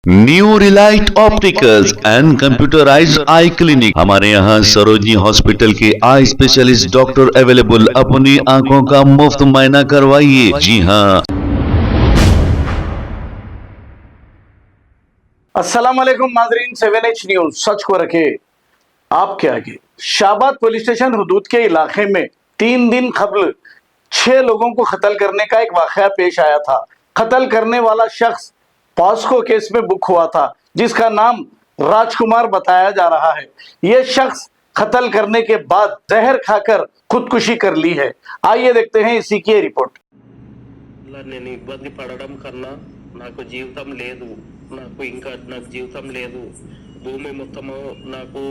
New Relight opticals and computerised I clinic. हमारे यहाँ Sarojini hospital के आई स्पेशलिस्ट डॉक्टर अवेलेबल। अपनी आंखों का मुफ्त मुआयना करवाइए। जी हाँ। अस्सलाम वालेकुम नाजरीन, 7H न्यूज सच को रखे आपके आगे। शाहबाद पुलिस स्टेशन हुदूद के इलाके में 3 दिन कबल 6 लोगों को कत्ल करने का एक वाकया पेश आया था। कत्ल करने वाला शख्स पॉस्को केस में बुक हुआ था, जिसका नाम राजकुमार बताया जा रहा है। यह शख्स कत्ल करने के बाद जहर खाकर खुदकुशी कर ली है। आइए देखते हैं इसी की रिपोर्ट। నేను ఇబ్బంది పడడం కన్నా నాకు జీవితం లేదు, నాకు జీవితం లేదు. భూమి మొత్తము నాకు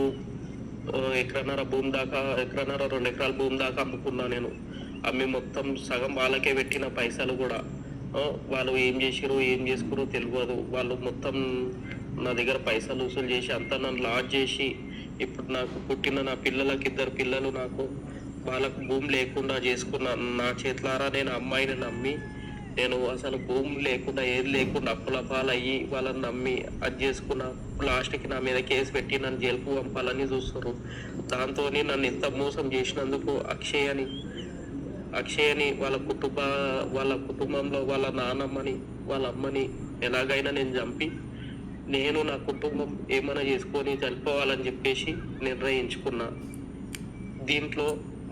ఎకరన్నర భూమి దాకా, ఎకరన్నర 2 ఎకరాల భూమి దాకా అమ్ముకున్నా. నేను అమ్మి మొత్తం సగం వాళ్ళకే పెట్టిన పైసలు కూడా. వాళ్ళు ఏం చేసిరో ఏం చేసుకురో తెలియదు. వాళ్ళు మొత్తం నా దగ్గర పైసలు వసూలు చేసి అంతా నన్ను లాజ్ చేసి, ఇప్పుడు నాకు పుట్టిన నా పిల్లలకి 2 పిల్లలు నాకు వాళ్ళకు భూమి లేకుండా చేసుకున్నా. నా చేతులారా నేను అమ్మాయిని నమ్మి, నేను అసలు భూమి లేకుండా ఏది లేకుండా అప్పుల పాలయ్యి వాళ్ళని నమ్మి అది చేసుకున్న. లాస్ట్కి నా మీద కేసు పెట్టి నన్ను జైలుకు పంపాలని చూస్తారు. దాంతో నన్ను ఇంత మోసం చేసినందుకు అక్షయని వాళ్ళ కుటుంబంలో వాళ్ళ నాన్నమ్మని వాళ్ళ అమ్మని ఎలాగైనా నేను చంపి, నేను నా కుటుంబం ఏమైనా చేసుకొని చనిపోవాలని చెప్పేసి నిర్ణయించుకున్నా. దీంట్లో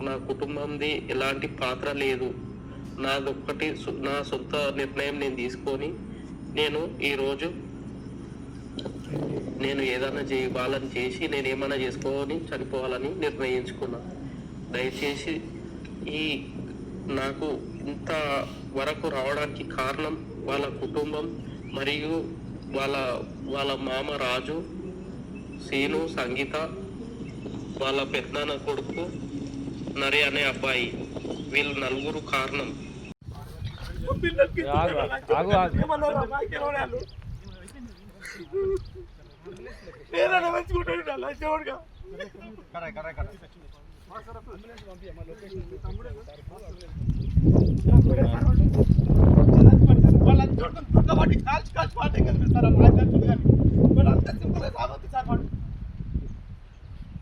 నా కుటుంబంది ఎలాంటి పాత్ర లేదు. నాదొక్కటి నా సొంత నిర్ణయం నేను తీసుకొని, నేను ఈరోజు నేను ఏదైనా వాళ్ళని చేసి నేను ఏమైనా చేసుకొని చనిపోవాలని నిర్ణయించుకున్నా. దయచేసి ఈ నాకు ఇంత వరకు రావడానికి కారణం వాళ్ళ కుటుంబం మరియు వాళ్ళ మామ రాజు, సీను, సంగీత, వాళ్ళ పెద్దనాన్న కొడుకు నరే అనే అబ్బాయి, వీళ్ళు నలుగురు కారణం.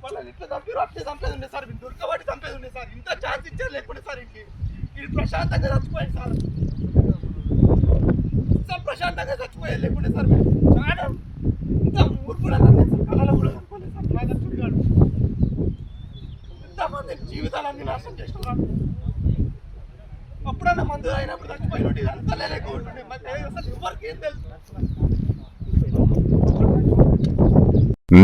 వాళ్ళని ఇట్లా చంపారు, అట్లే చంపేది ఉండే సార్. దొరకబట్టి చంపేది ఉండే సార్. ఇంత ఛాన్స్ ఇచ్చారు లేకుండా సార్. ఇది ప్రశాంతంగా చచ్చిపోయింది సార్. ప్రశాంతంగా చచ్చిపోయేది లేకుండా సార్. చాలా ఇంత ఊరు కూడా కళలో కూడా చనిపోలేదు సార్. నా దర్శకుడు గారు ఇంతమంది జీవితాలన్నీ నాశనం చేస్తున్నారు. అప్పుడన్నా మందు అయినప్పుడు చచ్చిపోయినట్టు ఇదంతా లేకుంటుండే. అసలు ఎవరికి ఏం తెలుసు.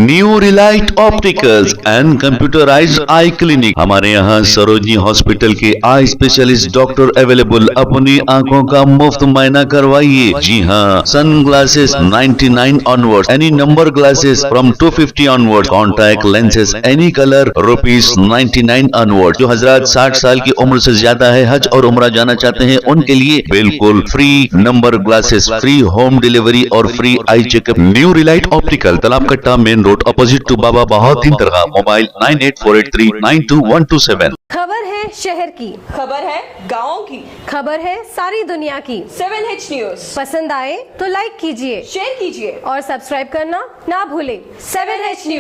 New Relight opticals and computerised I clinic. हमारे यहाँ सरोजनी हॉस्पिटल के आई स्पेशलिस्ट डॉक्टर अवेलेबल। अपनी आंखों का मुफ्त मुआयना करवाइए। जी हाँ। Sun glasses 99 onward, any number glasses from 250 onward, contact lenses any colour ₹99 onward. जो हजरात 60 साल की उम्र से ज्यादा है, हज और उम्रा जाना चाहते हैं, उनके लिए बिल्कुल free number glasses, free home delivery और free eye checkup. New relight optical, Talab Katta, main road, opposite to Baba Bahauddin Dargah. Mobile 9848392127। खबर है शहर की, खबर है गाँव की, खबर है सारी दुनिया की। 7H न्यूज पसंद आए तो लाइक कीजिए, शेयर कीजिए और सब्सक्राइब करना ना भूले। 7H news.